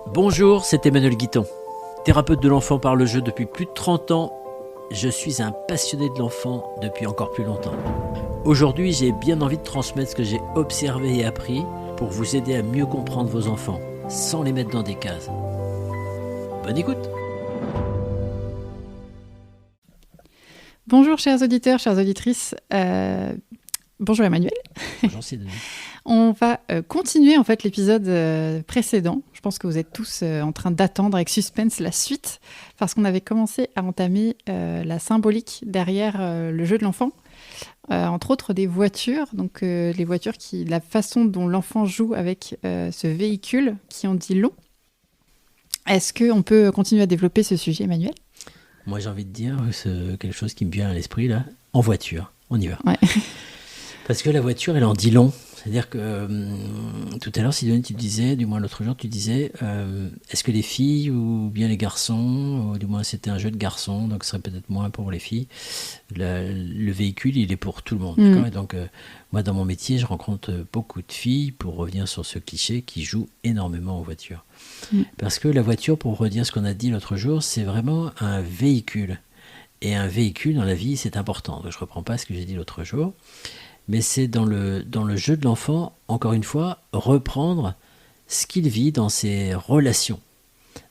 Bonjour, c'est Emmanuel Guiton, thérapeute de l'enfant par le jeu depuis plus de 30 ans. Je suis un passionné de l'enfant depuis encore plus longtemps. Aujourd'hui, j'ai bien envie de transmettre ce que j'ai observé et appris pour vous aider à mieux comprendre vos enfants, sans les mettre dans des cases. Bonne écoute! Bonjour chers auditeurs, chères auditrices. Bonjour Emmanuel. Bonjour Sidonie. On va continuer en fait l'épisode précédent. Je pense que vous êtes tous en train d'attendre avec suspense la suite parce qu'on avait commencé à entamer la symbolique derrière le jeu de l'enfant. Entre autres des voitures, donc les voitures la façon dont l'enfant joue avec ce véhicule qui en dit long. Est-ce qu'on peut continuer à développer ce sujet, Emmanuel ? Moi j'ai envie de dire, c'est quelque chose qui me vient à l'esprit là, en voiture, on y va. Ouais. Parce que la voiture, elle en dit long. C'est-à-dire que tout à l'heure, Sidonie, tu disais, du moins l'autre jour, tu disais, est-ce que les filles ou bien les garçons, ou du moins c'était un jeu de garçons, donc ce serait peut-être moins pour les filles, le véhicule, il est pour tout le monde. D'accord ? Et donc, moi, dans mon métier, je rencontre beaucoup de filles, pour revenir sur ce cliché, qui jouent énormément aux voitures. Parce que la voiture, pour redire ce qu'on a dit l'autre jour, c'est vraiment un véhicule. Et un véhicule, dans la vie, c'est important. Donc, je ne reprends pas ce que j'ai dit l'autre jour. Mais c'est dans le jeu de l'enfant, encore une fois, reprendre ce qu'il vit dans ses relations,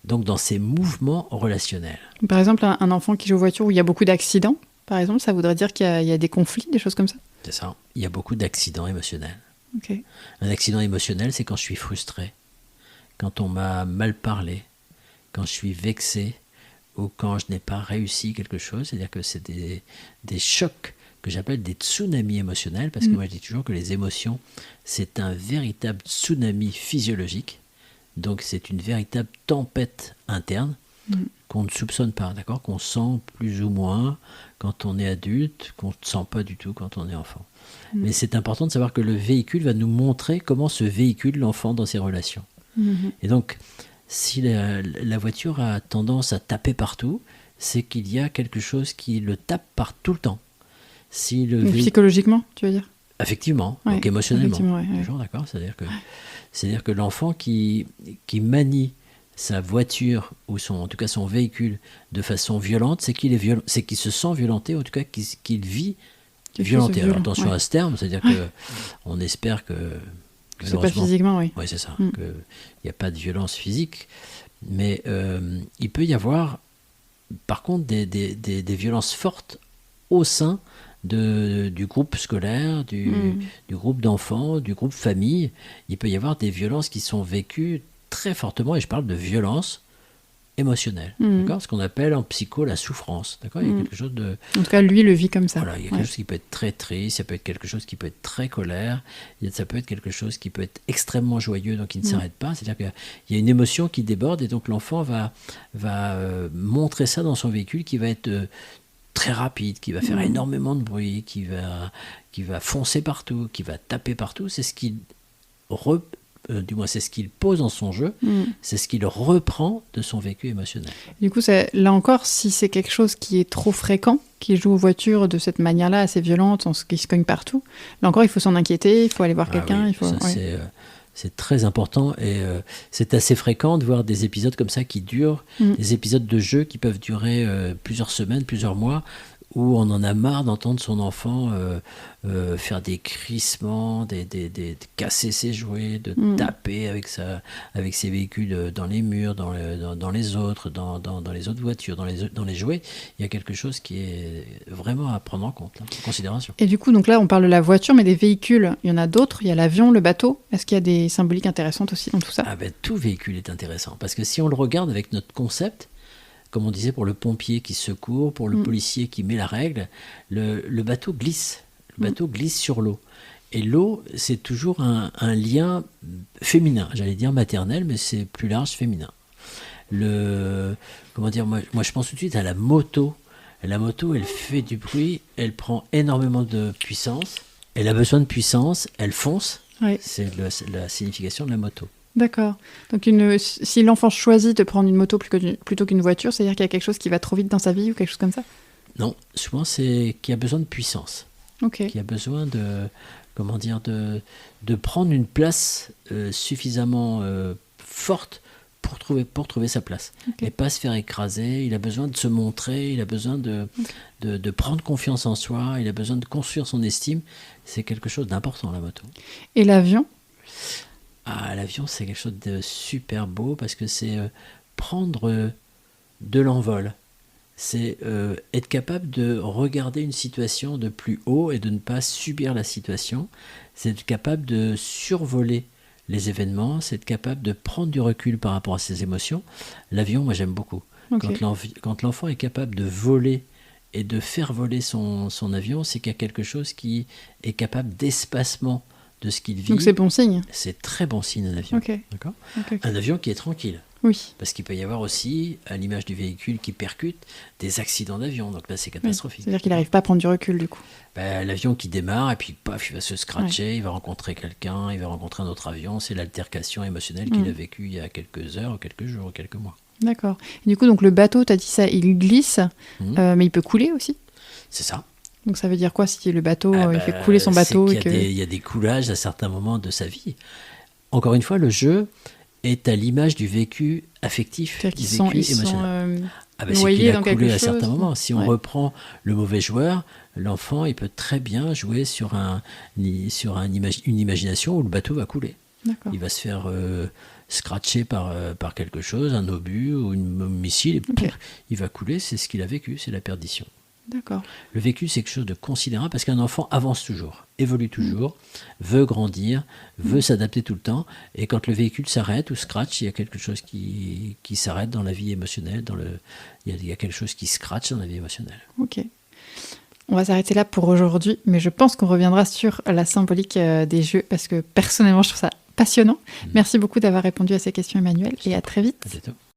donc dans ses mouvements relationnels. Par exemple, un enfant qui joue aux voitures où il y a beaucoup d'accidents, par exemple, ça voudrait dire qu'il y a des conflits, des choses comme ça ? C'est ça, il y a beaucoup d'accidents émotionnels. Okay. Un accident émotionnel, c'est quand je suis frustré, quand on m'a mal parlé, quand je suis vexé, ou quand je n'ai pas réussi quelque chose, c'est-à-dire que c'est des chocs que j'appelle des tsunamis émotionnels, parce que moi je dis toujours que les émotions, c'est un véritable tsunami physiologique, donc c'est une véritable tempête interne qu'on ne soupçonne pas, d'accord, qu'on sent plus ou moins quand on est adulte, qu'on ne sent pas du tout quand on est enfant. Mais c'est important de savoir que le véhicule va nous montrer comment se véhicule l'enfant dans ses relations. Et donc, si la voiture a tendance à taper partout, c'est qu'il y a quelque chose qui le tape par tout le temps. Psychologiquement, tu veux dire ? Effectivement, donc émotionnellement. Ouais. Toujours d'accord, c'est-à-dire que l'enfant qui manie sa voiture ou en tout cas son véhicule de façon violente, c'est qu'il se sent violenté, en tout cas qu'il vit violenté. Alors attention à ce terme, c'est-à-dire que on espère que c'est pas physiquement, oui. Oui, c'est ça, qu'il n'y a pas de violence physique, mais il peut y avoir par contre des violences fortes au sein du groupe scolaire, du groupe d'enfants, du groupe famille. Il peut y avoir des violences qui sont vécues très fortement, et je parle de violence émotionnelle, d'accord ? Ce qu'on appelle en psycho la souffrance, d'accord ? Il y a quelque chose de... En tout cas, lui le vit comme ça. Voilà, il y a quelque chose qui peut être très triste, ça peut être quelque chose qui peut être très colère, ça peut être quelque chose qui peut être extrêmement joyeux, donc il ne s'arrête pas, c'est-à-dire qu'il y a une émotion qui déborde, et donc l'enfant va montrer ça dans son véhicule, qui va être très rapide, qui va faire énormément de bruit, qui va foncer partout, qui va taper partout. C'est ce qu'il c'est ce qu'il pose dans son jeu, c'est ce qu'il reprend de son vécu émotionnel. Du coup, là encore, si c'est quelque chose qui est trop fréquent, qui joue aux voitures de cette manière-là, assez violente, qui se cogne partout, là encore, il faut s'en inquiéter, il faut aller voir quelqu'un. Oui, c'est très important, et c'est assez fréquent de voir des épisodes comme ça qui durent, des épisodes de jeu qui peuvent durer plusieurs semaines, plusieurs mois, où on en a marre d'entendre son enfant faire des crissements, de casser ses jouets, de taper avec ses véhicules dans les murs, dans les autres, dans les autres voitures, dans les jouets. Il y a quelque chose qui est vraiment à prendre en compte, en considération. Et du coup, donc là, on parle de la voiture, mais des véhicules, il y en a d'autres. Il y a l'avion, le bateau. Est-ce qu'il y a des symboliques intéressantes aussi dans tout ça ? Tout véhicule est intéressant, parce que si on le regarde avec notre concept, comme on disait pour le pompier qui secourt, pour le policier qui met la règle, le bateau glisse. Le bateau glisse sur l'eau. Et l'eau, c'est toujours un lien féminin, j'allais dire maternel, mais c'est plus large, féminin. Moi je pense tout de suite à la moto. La moto, elle fait du bruit, elle prend énormément de puissance, elle a besoin de puissance, elle fonce. Oui. C'est la signification de la moto. D'accord. Donc si l'enfant choisit de prendre une moto plutôt qu'une voiture, c'est-à-dire qu'il y a quelque chose qui va trop vite dans sa vie ou quelque chose comme ça ? Non, souvent c'est qu'il y a besoin de puissance. Okay. Qu'il y a besoin de prendre une place suffisamment forte pour trouver sa place. Ok. Et pas se faire écraser. Il a besoin de se montrer, il a besoin de prendre confiance en soi, il a besoin de construire son estime. C'est quelque chose d'important, la moto. Et l'avion? Ah, l'avion, c'est quelque chose de super beau parce que c'est prendre de l'envol. C'est être capable de regarder une situation de plus haut et de ne pas subir la situation. C'est être capable de survoler les événements, c'est être capable de prendre du recul par rapport à ses émotions. L'avion, moi, j'aime beaucoup. Ok. Quand l'enfant est capable de voler et de faire voler son avion, c'est qu'il y a quelque chose qui est capable d'espacement de ce qu'il vit. Donc c'est bon signe. C'est très bon signe, un avion. Ok. D'accord. Ok. Un avion qui est tranquille. Oui. Parce qu'il peut y avoir aussi, à l'image du véhicule qui percute, des accidents d'avion. Donc là, c'est catastrophique. C'est-à-dire qu'il n'arrive pas à prendre du recul, du coup. L'avion qui démarre, et puis paf, il va se scratcher, il va rencontrer quelqu'un, il va rencontrer un autre avion. C'est l'altercation émotionnelle qu'il a vécue il y a quelques heures, ou quelques jours, ou quelques mois. D'accord. Et du coup, donc le bateau, tu as dit ça, il glisse, mais il peut couler aussi. C'est ça. Donc ça veut dire quoi si le bateau, il fait couler son bateau c'est qu'il il y a des coulages à certains moments de sa vie. Encore une fois, le jeu est à l'image du vécu affectif, C'est-à-dire du qu'ils sont, vécu émotionnel. C'est noyés qu'il a dans quelque coulé à chose. certains moments. Si on Ouais. reprend le mauvais joueur, l'enfant, il peut très bien jouer sur une imagination où le bateau va couler. D'accord. Il va se faire scratcher par quelque chose, un obus ou un missile, et Ok. pouf, il va couler. C'est ce qu'il a vécu, c'est la perdition. D'accord. Le vécu, c'est quelque chose de considérable parce qu'un enfant avance toujours, évolue toujours, veut grandir, veut s'adapter tout le temps. Et quand le véhicule s'arrête ou scratch, il y a quelque chose qui s'arrête dans la vie émotionnelle. Il y a quelque chose qui scratch dans la vie émotionnelle. Ok. On va s'arrêter là pour aujourd'hui, mais je pense qu'on reviendra sur la symbolique des jeux parce que personnellement, je trouve ça passionnant. Merci beaucoup d'avoir répondu à ces questions, Emmanuel, et à très vite. À bientôt.